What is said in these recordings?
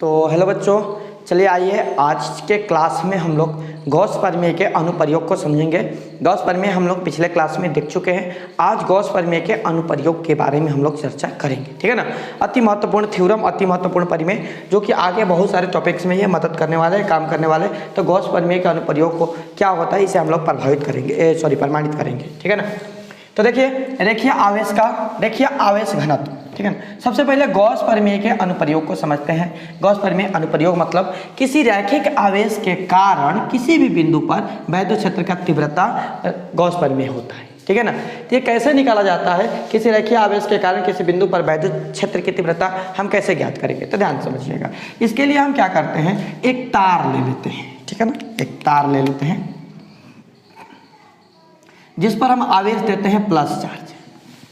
तो हेलो बच्चों, चलिए आइए आज के क्लास में हम लोग गॉस प्रमेय के अनुप्रयोग को समझेंगे। गॉस प्रमेय हम लोग पिछले क्लास में देख चुके हैं। आज गॉस प्रमेय के अनुप्रयोग के बारे में हम लोग चर्चा करेंगे, ठीक है ना। अति महत्वपूर्ण थ्योरम, अति महत्वपूर्ण प्रमेय जो कि आगे बहुत सारे टॉपिक्स में ये मदद करने वाले हैं, काम करने वाले। तो गॉस प्रमेय के अनुप्रयोग को क्या होता है इसे हम लोग प्रमाणित करेंगे, ठीक है ना। तो देखिए रेखीय आवेश घनत्व, ठीक है ना। सबसे पहले गॉस प्रमेय के अनुप्रयोग को समझते हैं। गॉस प्रमेय अनुप्रयोग मतलब किसी रैखिक आवेश के कारण किसी भी बिंदु पर वैद्युत क्षेत्र का तीव्रता गॉस प्रमेय होता है, ठीक है ना। तो ये कैसे निकाला जाता है, किसी रैखिक आवेश के कारण किसी बिंदु पर वैद्युत क्षेत्र की तीव्रता हम कैसे ज्ञात करेंगे, तो ध्यान समझिएगा। इसके लिए हम क्या करते हैं, एक तार ले लेते हैं, ठीक है ना। एक तार ले लेते हैं जिस पर हम आवेश देते हैं प्लस चार्ज,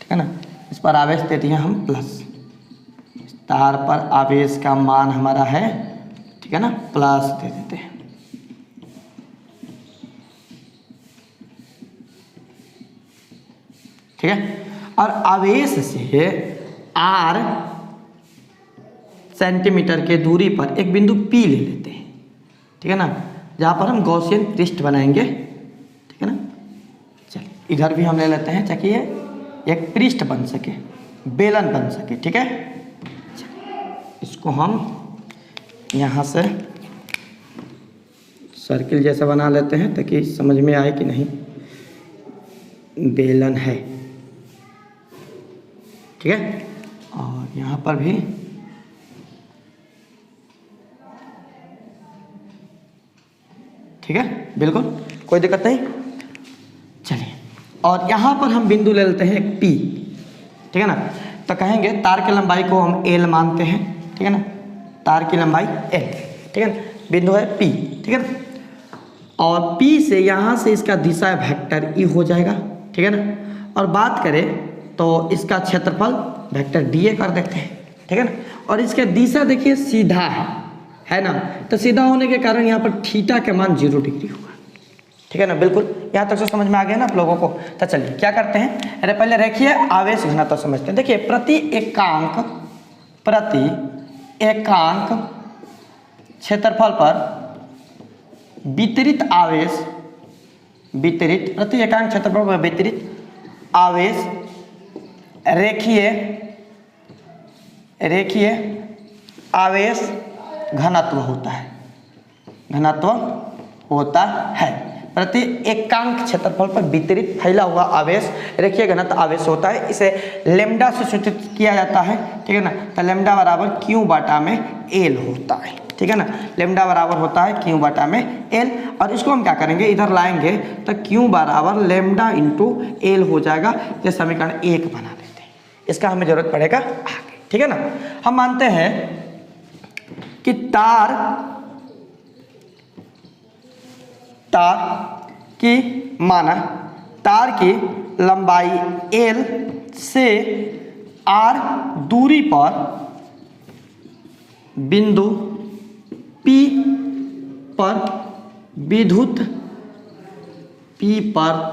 ठीक है ना। इस पर आवेश देते हैं हम प्लस, तार पर आवेश का मान हमारा है, ठीक है ना, प्लस दे देते हैं। ठीक है, और आवेश से r सेंटीमीटर के दूरी पर एक बिंदु P ले लेते हैं, ठीक है ना, जहां पर हम गॉसियन पृष्ठ बनाएंगे, ठीक है ना। चलिए इधर भी हम ले लेते हैं ताकि ये एक पृष्ठ बन सके, बेलन बन सके, ठीक है। इसको हम यहाँ से सर्किल जैसा बना लेते हैं ताकि समझ में आए कि नहीं बेलन है, ठीक है। और यहाँ पर भी ठीक है, बिल्कुल कोई दिक्कत नहीं। चलिए, और यहाँ पर हम बिंदु ले लेते हैं एक P, ठीक है ना। तो कहेंगे तार की लंबाई को हम L मानते हैं, ठीक है ना। तार की लंबाई L, ठीक है ना, बिंदु है P, ठीक है ना। और P से यहाँ से इसका दिशा वेक्टर E हो जाएगा, ठीक है ना। और बात करें तो इसका क्षेत्रफल वेक्टर dA कर देते हैं, ठीक है ना। और इसका दिशा देखिए सीधा है ना। तो सीधा होने के कारण यहाँ पर थीटा के मान 0 डिग्री होगा, ठीक है ना। बिल्कुल यहाँ तक से समझ में आ गया ना आप लोगों को। तो चलिए क्या करते हैं, अरे पहले रेखीय आवेश घनत्व समझते हैं। देखिए प्रति एकांक क्षेत्रफल पर वितरित आवेश रेखीय आवेश घनत्व होता है। प्रति एकांक क्षेत्रफल पर वितरित फैला हुआ आवेश रेखीय घनत्व आवेश होता है। इसे लेमडा से सूचित किया जाता है, ठीक है ना। तो लेमडा बराबर क्यू बटा में एल होता है, ठीक है ना। लेमडा बराबर होता है क्यू बटा में एल। और इसको हम क्या करेंगे, इधर लाएंगे तो क्यू बराबर लेमडा इंटू एल हो जाएगा। ये समीकरण 1 बना देते हैं, इसका हमें जरूरत पड़ेगा आगे, ठीक है ना। हम मानते हैं कि तार की लंबाई L से R दूरी पर बिंदु P पर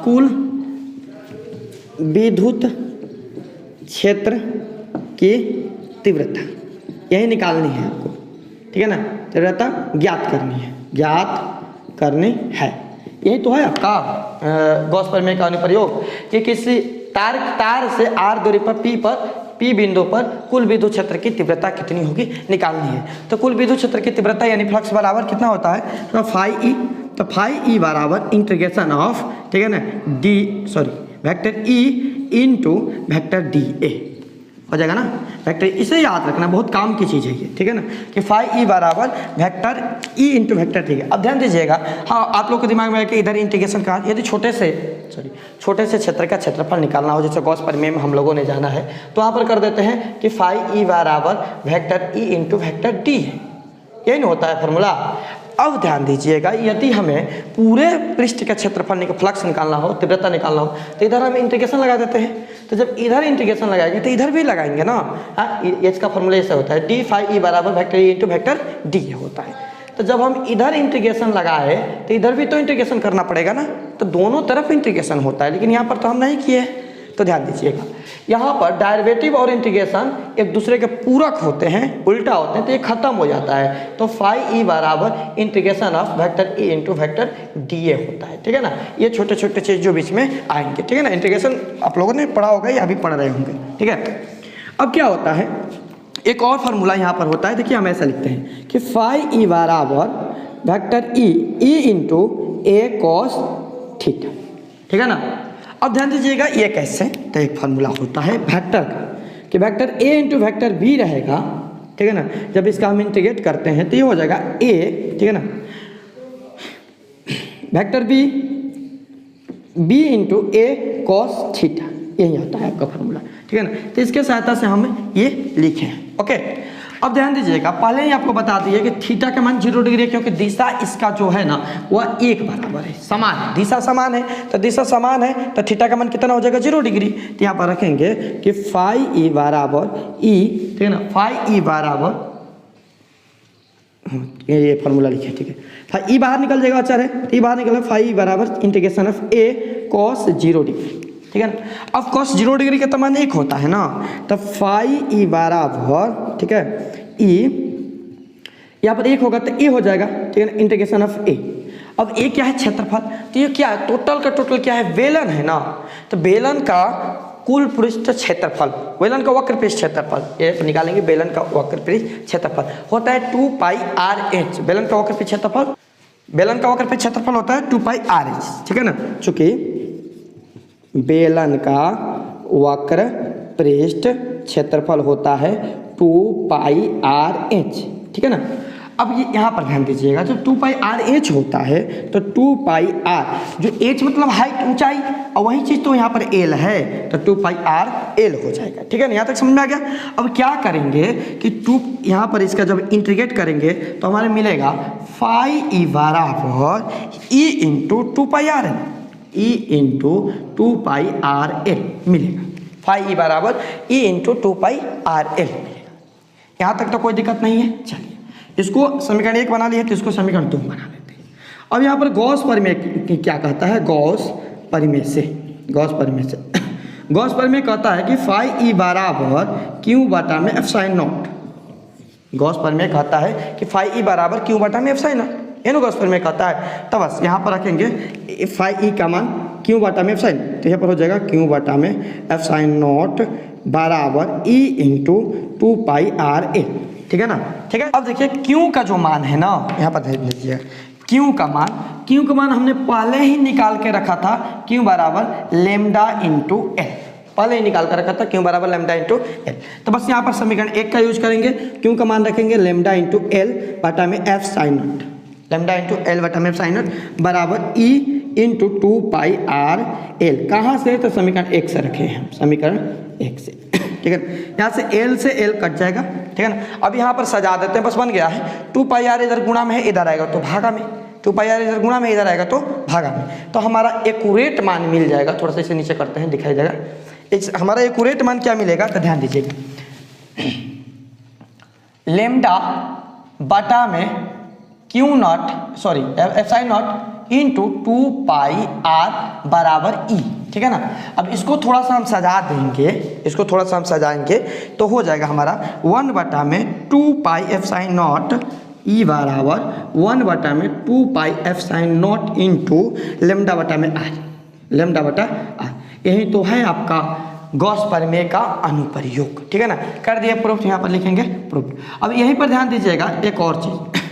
कुल विद्युत क्षेत्र की तीव्रता यही निकालनी है आपको, ठीक है ना। तीव्रता ज्ञात करनी है। यही तो है आपका गॉस प्रमेय का अनुप्रयोग कि किसी तार से R दूरी पर P बिंदु पर कुल विद्युत क्षेत्र की तीव्रता कितनी होगी निकालनी है। तो कुल विद्युत क्षेत्र की तीव्रता यानी फ्लक्स बराबर कितना होता है, तो फाई ई बराबर इंटीग्रेशन ऑफ, ठीक है ना, vector E into vector dA हो जाएगा ना। वेक्टर इसे याद रखना, बहुत काम की चीज़ है ये, ठीक है ना, कि फाई ई बराबर वेक्टर E इंटू वेक्टर ठीक है। अब ध्यान दीजिएगा, हाँ आप लोग के दिमाग में है कि इधर इंटीग्रेशन का यदि छोटे से क्षेत्र का क्षेत्रफल निकालना हो, जैसे गॉस प्रमेय में हम लोगों ने जाना है, तो वहाँ पर कर देते हैं कि फाई ई बराबर vector E into vector D है। यही नहीं होता है फॉर्मूला। अब ध्यान दीजिएगा, यदि हमें पूरे पृष्ठ का क्षेत्रफल फ्लक्स निकालना हो, तीव्रता निकालना हो, तो इधर हम इंटीग्रेशन लगा देते हैं। तो जब इधर इंटीग्रेशन लगाएंगे तो इधर भी लगाएंगे ना। हाँ, इसका फॉर्मूला ऐसा होता है डी फाई ई बराबर vector E into vector D होता है। तो जब हम इधर इंटीग्रेशन लगाए तो इधर भी तो इंटीग्रेशन करना पड़ेगा ना। तो दोनों तरफ इंटीग्रेशन होता है, लेकिन यहाँ पर तो हम नहीं किए। तो ध्यान दीजिएगा, यहाँ पर डेरिवेटिव और इंटीग्रेशन एक दूसरे के पूरक होते हैं, उल्टा होते हैं, तो ये खत्म हो जाता है। तो फाई ई बराबर integration of vector A into vector D A होता है, ठीक है ना। ये छोटे छोटे चीज़ जो बीच में आएंगे, ठीक है ना। इंटीग्रेशन आप लोगों ने पढ़ा होगा या अभी पढ़ रहे होंगे, ठीक है। अब क्या होता है, एक और फार्मूला यहाँ पर होता है, देखिए हम ऐसा लिखते हैं कि फाई ई बराबर वेक्टर ई इंटू ए कॉस थीटा, ठीक है ना। अब ध्यान दीजिएगा ये कैसे, तो एक फार्मूला होता है वेक्टर का कि vector A into vector B रहेगा, ठीक है ना। जब इसका हम इंटीग्रेट करते हैं तो ये हो जाएगा ए, ठीक है ना, वेक्टर बी इंटू ए कॉस थीटा, यही आता है आपका फार्मूला, ठीक है ना। तो इसके सहायता से हम ये लिखे हैं, ओके। अब ध्यान दीजिएगा, पहले ही आपको बता दिए कि थीटा का मान 0 डिग्री है, क्योंकि दिशा इसका जो है ना वह एक बराबर है, समान है, दिशा समान है, तो दिशा समान है तो थीटा का मान कितना हो जाएगा 0 डिग्री। तो यहाँ पर रखेंगे कि फाई ई बराबर ई, ठीक है ना, फाई ई बराबर ये फार्मूला लिखे, ठीक है। फाई ई बाहर निकल जाएगा, अच्छा है, ई बाहर निकल, फाई ई बराबर integration of A cos 0 degree, ठीक है ना। अब कॉस 0 डिग्री का मान 1 होता है ना, तो फाई ई बराबर, ठीक है, ई यहाँ पर 1 होगा तो ए हो जाएगा, ठीक है ना, इंटीग्रेशन ऑफ ए। अब ए क्या है, क्षेत्रफल, तो ये क्या है, टोटल का टोटल क्या है, बेलन है ना, तो बेलन का कुल पृष्ठ क्षेत्रफल, बेलन का वक्र पृष्ठ क्षेत्रफल, ये निकालेंगे, बेलन का वक्र पृष्ठ क्षेत्रफल होता है 2 पाई आर एच, बेलन का वक्र पृष्ठ क्षेत्रफल, बेलन का वक्र पृष्ठ क्षेत्रफल होता है 2 पाई आर एच, ठीक है ना। चूंकि बेलन का वक्र पृष्ठ क्षेत्रफल होता है 2 पाई आर एच, ठीक है ना। अब ये यहाँ पर ध्यान दीजिएगा, जब 2 पाई आर एच होता है तो 2 पाई आर, जो एच मतलब हाइट, ऊंचाई, और वही चीज़ तो यहाँ पर एल है, तो 2 पाई आर एल हो जाएगा, ठीक है ना। यहाँ तक समझ में आ गया। अब क्या करेंगे कि 2 यहाँ पर इसका जब इंटीग्रेट करेंगे तो हमारे मिलेगा फाई ई बराबर E into 2 pi R L, E into 2 pi R L मिलेगा, फाई ई बराबर E into 2 pi R L मिलेगा। यहाँ तक तो कोई दिक्कत नहीं है। चलिए इसको समीकरण 1 बना लिया, तो इसको समीकरण 2 बना लेते हैं। अब यहाँ पर गॉस परिमेय क्या कहता है, गॉस परिमेय से गॉस परिमेय कहता है कि फाई ई बराबर क्यू बटा में एफ साइन नॉट। गॉस परिमेय कहता है कि फाई ई बराबर क्यू बटा में एफ साइन नॉट, ये ना गॉस परिमेय कहता है। तो बस यहाँ पर रखेंगे फाई ई का मान क्यू बटा में एफ साइन, तो यहाँ पर हो जाएगा क्यू बटा में एफ साइन नॉट बराबर E into 2 pi R A, ठीक है ना, ठीक है। अब देखिए क्यू का जो मान है ना, यहाँ पर देख लीजिए, क्यू का मान हमने पहले ही निकाल के रखा था, क्यू बराबर लेमडा इंटू एल, पहले ही निकाल कर रखा था, क्यू बराबर लेमडा इंटू एल। तो बस यहाँ पर समीकरण 1 का यूज करेंगे, क्यू का मान रखेंगे लेमडा इंटू एल बटा में F sine not, lambda into L बटा में एफ साइन नॉट बराबर E into 2 pi R L. कहाँ से, तो समीकरण 1 से रखे हैं, समीकरण 1 से, ठीक है। यहाँ से एल से एल कट जाएगा, ठीक है ना। अब यहाँ पर सजा देते हैं, बस बन गया है। 2 पाई आर इधर गुणा में है, इधर आएगा तो भागा में, 2 पाई आर इधर गुणा में, इधर आएगा तो भागा में, तो हमारा एक्यूरेट मान मिल जाएगा। थोड़ा सा इसे नीचे करते हैं, दिखाई देगा हमारा एक्यूरेट मान क्या मिलेगा, तो ध्यान दीजिएगा, लेमडा बटा में q naught, sorry epsilon naught into 2 pi r बराबर ई, ठीक है ना। अब इसको थोड़ा सा हम सजा देंगे, इसको थोड़ा सा हम सजाएंगे तो हो जाएगा हमारा 1 बटा में 2 pi epsilon naught E बराबर 1 बटा में 2 pi epsilon naught into lambda बटा में आर, लेमडा बटा आर। यही तो है आपका गॉस परिमेय का अनुप्रयोग, ठीक है ना। कर दिया प्रूफ, यहाँ पर लिखेंगे प्रूफ। अब यहीं पर ध्यान दीजिएगा एक और चीज़,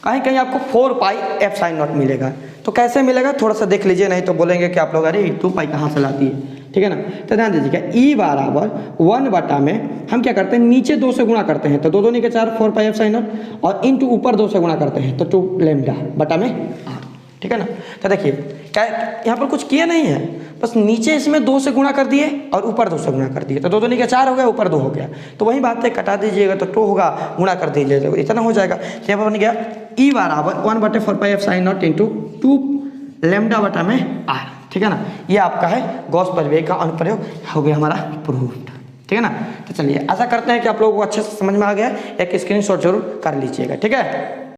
कहीं कहीं आपको 4 पाई एफ साइन नॉट मिलेगा, तो कैसे मिलेगा थोड़ा सा देख लीजिए, नहीं तो बोलेंगे कि आप लोग अरे 2 पाई कहाँ से लाती है, ठीक है ना। तो ध्यान दीजिएगा ई बराबर 1 बटा में हम क्या करते हैं, नीचे 2 से गुणा करते हैं तो 2 2 × 4 4 पाई एफ साइन नॉट, और इंटू ऊपर 2 से गुणा करते हैं तो 2 लेमडा बटा में आर, ठीक है ना। तो देखिए क्या यहाँ पर कुछ किया नहीं है, बस नीचे इसमें 2 से गुणा कर दिए और ऊपर 2 से गुणा कर दिए, तो 2 2 × 4 हो गया, ऊपर 2 हो गया, तो वही बात है, कटा दीजिएगा तो 2 होगा, गुणा कर दीजिएगा तो इतना हो जाएगा। तो यहाँ पर बन गया ई बराबर 1 बटे 4 pi epsilon naught into 2 lambda बटा में आर, ठीक है ना। ये आपका है गॉस परिमेय का अनुप्रयोग, हो गया हमारा प्रूफ्ड, ठीक है ना। तो चलिए आशा करते हैं कि आप लोगों को अच्छे से समझ में आ गया, एक स्क्रीनशॉट जरूर कर लीजिएगा, ठीक है।